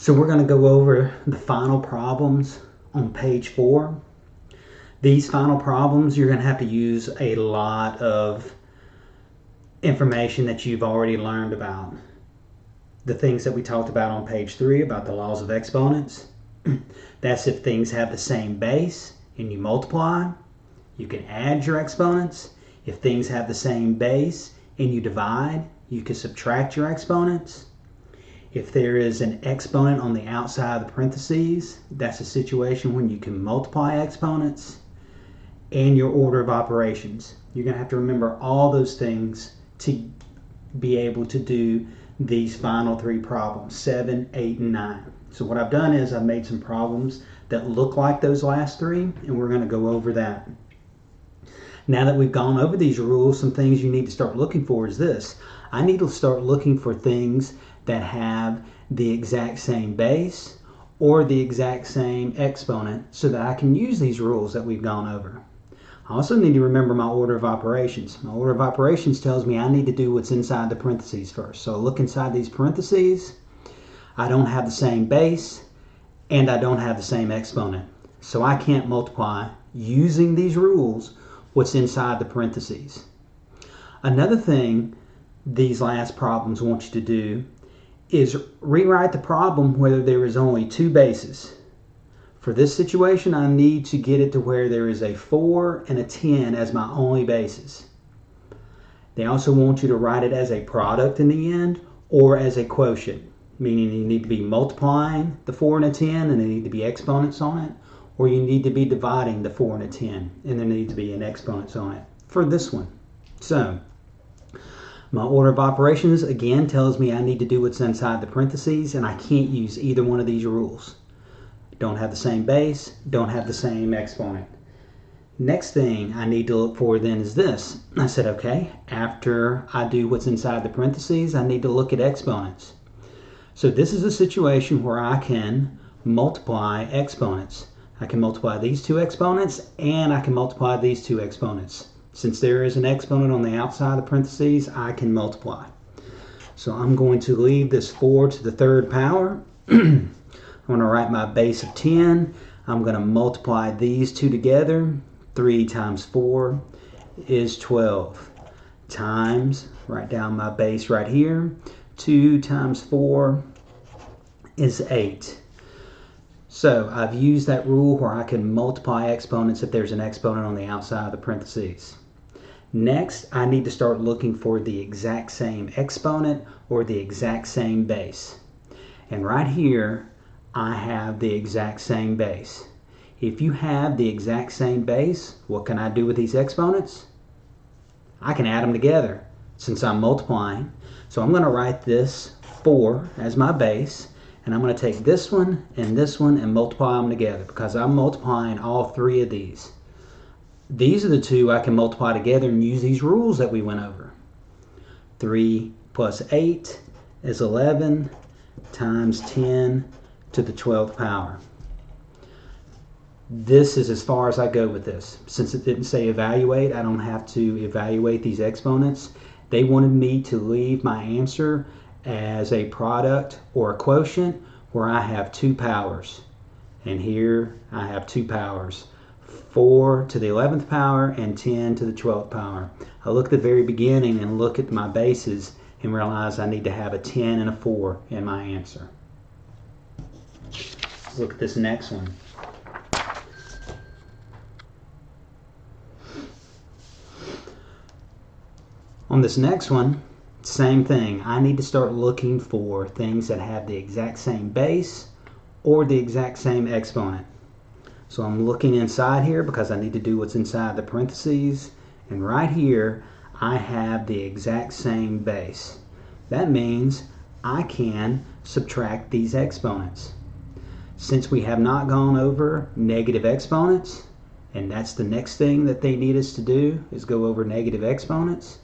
So we're going to go over the final problems on page 4. These final problems, you're going to have to use a lot of information that you've already learned about. The things that we talked about on page 3 about the laws of exponents. That's if things have the same base and you multiply, you can add your exponents. If things have the same base and you divide, you can subtract your exponents. If there is an exponent on the outside of the parentheses, that's a situation when you can multiply exponents. And your order of operations. You're going to have to remember all those things to be able to do these final 3 problems, 7, 8, and 9. So what I've done is I've made some problems that look like those last 3, and we're going to go over that. Now that we've gone over these rules, some things you need to start looking for is this. I need to start looking for things that have the exact same base or the exact same exponent so that I can use these rules that we've gone over. I also need to remember my order of operations. My order of operations tells me I need to do what's inside the parentheses first. So look inside these parentheses. I don't have the same base and I don't have the same exponent. So I can't multiply using these rules what's inside the parentheses. Another thing these last problems want you to do is rewrite the problem whether there is only 2 bases. For this situation, I need to get it to where there is a 4 and a 10 as my only bases. They also want you to write it as a product in the end or as a quotient, meaning you need to be multiplying the 4 and a 10 and there need to be exponents on it, or you need to be dividing the 4 and a 10 and there needs to be an exponents on it for this one. So my order of operations again tells me I need to do what's inside the parentheses, and I can't use either one of these rules. Don't have the same base, don't have the same exponent. Next thing I need to look for then is this. I said, okay, after I do what's inside the parentheses, I need to look at exponents. So this is a situation where I can multiply exponents. I can multiply these 2 exponents and I can multiply these 2 exponents. Since there is an exponent on the outside of the parentheses, I can multiply. So I'm going to leave this 4 to the 3rd power. I'm going to write my base of 10. I'm going to multiply these 2 together. 3 times 4 is 12. Times, write down my base right here. 2 times 4 is 8. So I've used that rule where I can multiply exponents if there's an exponent on the outside of the parentheses. Next, I need to start looking for the exact same exponent or the exact same base. And right here, I have the exact same base. If you have the exact same base, what can I do with these exponents? I can add them together since I'm multiplying. So I'm going to write this 4 as my base, and I'm going to take this one and multiply them together because I'm multiplying all 3 of these. These are the 2 I can multiply together and use these rules that we went over. 3 plus 8 is 11 times 10 to the 12th power. This is as far as I go with this. Since it didn't say evaluate, I don't have to evaluate these exponents. They wanted me to leave my answer as a product or a quotient where I have 2 powers. And here I have 2 powers. 4 to the 11th power and 10 to the 12th power. I look at the very beginning and look at my bases and realize I need to have a 10 and a 4 in my answer. Let's look at this next one. On this next one, same thing. I need to start looking for things that have the exact same base or the exact same exponent. So I'm looking inside here because I need to do what's inside the parentheses. And right here, I have the exact same base. That means I can subtract these exponents. Since we have not gone over negative exponents, and that's the next thing that they need us to do is go over negative exponents,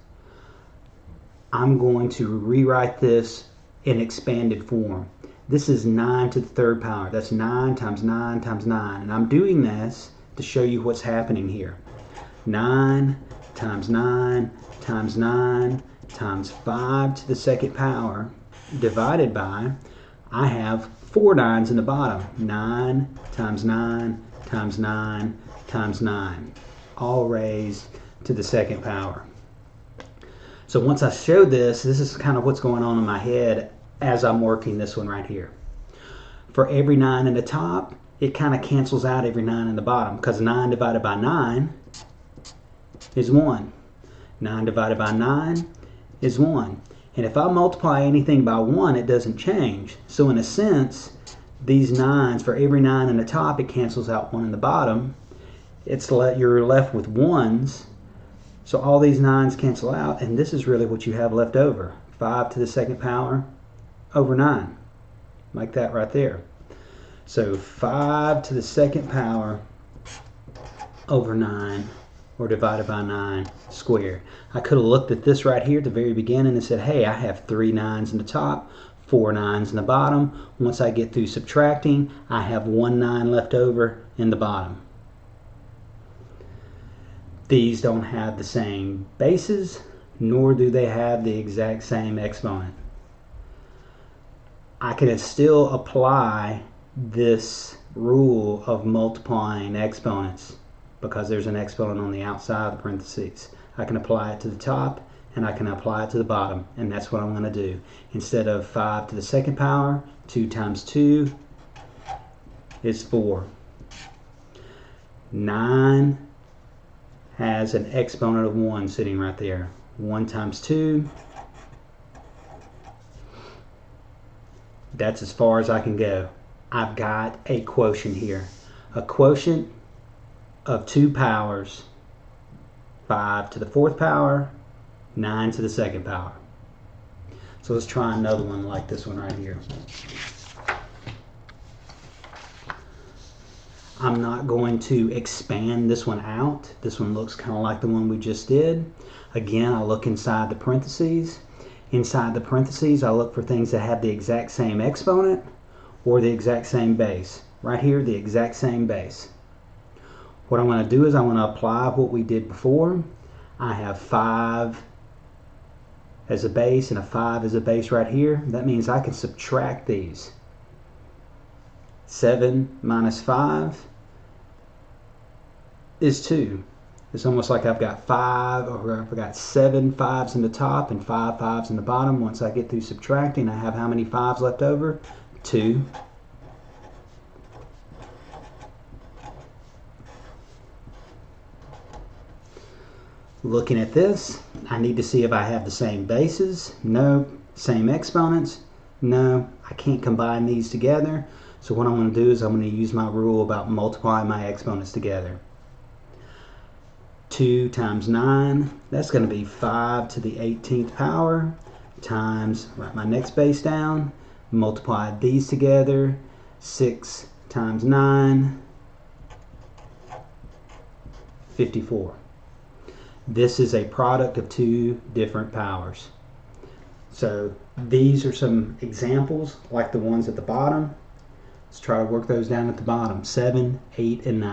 I'm going to rewrite this in expanded form. This is 9 to the 3rd power. That's 9 times 9 times 9. And I'm doing this to show you what's happening here. 9 times 9 times 9 times 5 to the 2nd power divided by I have 4 9s in the bottom. 9 times 9 times 9 times 9, all raised to the second power. So once I showed this, this is kind of what's going on in my head as I'm working this one right here. For every 9 in the top, it kind of cancels out every 9 in the bottom, because 9 divided by 9 is 1. 9 divided by 9 is 1. And if I multiply anything by 1, it doesn't change. So in a sense, these 9s, for every 9 in the top, it cancels out 1 in the bottom. You're left with 1s. So all these 9s cancel out, and this is really what you have left over. 5 to the second power over 9. Like that right there. So 5 to the second power over 9, or divided by 9 squared. I could have looked at this right here at the very beginning and said, hey, I have 3 9s in the top, 4 9s in the bottom. Once I get through subtracting, I have 1 9 left over in the bottom. These don't have the same bases, nor do they have the exact same exponent. I can still apply this rule of multiplying exponents because there's an exponent on the outside of the parentheses. I can apply it to the top and I can apply it to the bottom, and that's what I'm going to do. Instead of 5 to the second power, 2 times 2 is 4. 9 has an exponent of 1 sitting right there. 1 times 2, that's as far as I can go. I've got a quotient here. A quotient of 2 powers. 5 to the 4th power, 9 to the 2nd power. So let's try another one like this one right here. I'm not going to expand this one out. This one looks kind of like the one we just did. Again, I look inside the parentheses. Inside the parentheses, I look for things that have the exact same exponent or the exact same base. Right here, the exact same base. What I'm going to do is I'm going to apply what we did before. I have 5 as a base and a 5 as a base right here. That means I can subtract these. 7 minus 5 is 2. It's almost like I've got 7 5s in the top and 5 5s in the bottom. Once I get through subtracting, I have how many 5s left over? 2. Looking at this, I need to see if I have the same bases. No. Same exponents. No. I can't combine these together. So what I'm going to do is I'm going to use my rule about multiplying my exponents together. 2 times 9, that's going to be 5 to the 18th power times, write my next base down, multiply these together, 6 times 9, 54. This is a product of 2 different powers. So these are some examples like the ones at the bottom. Let's try to work those down at the bottom. 7, 8, and 9.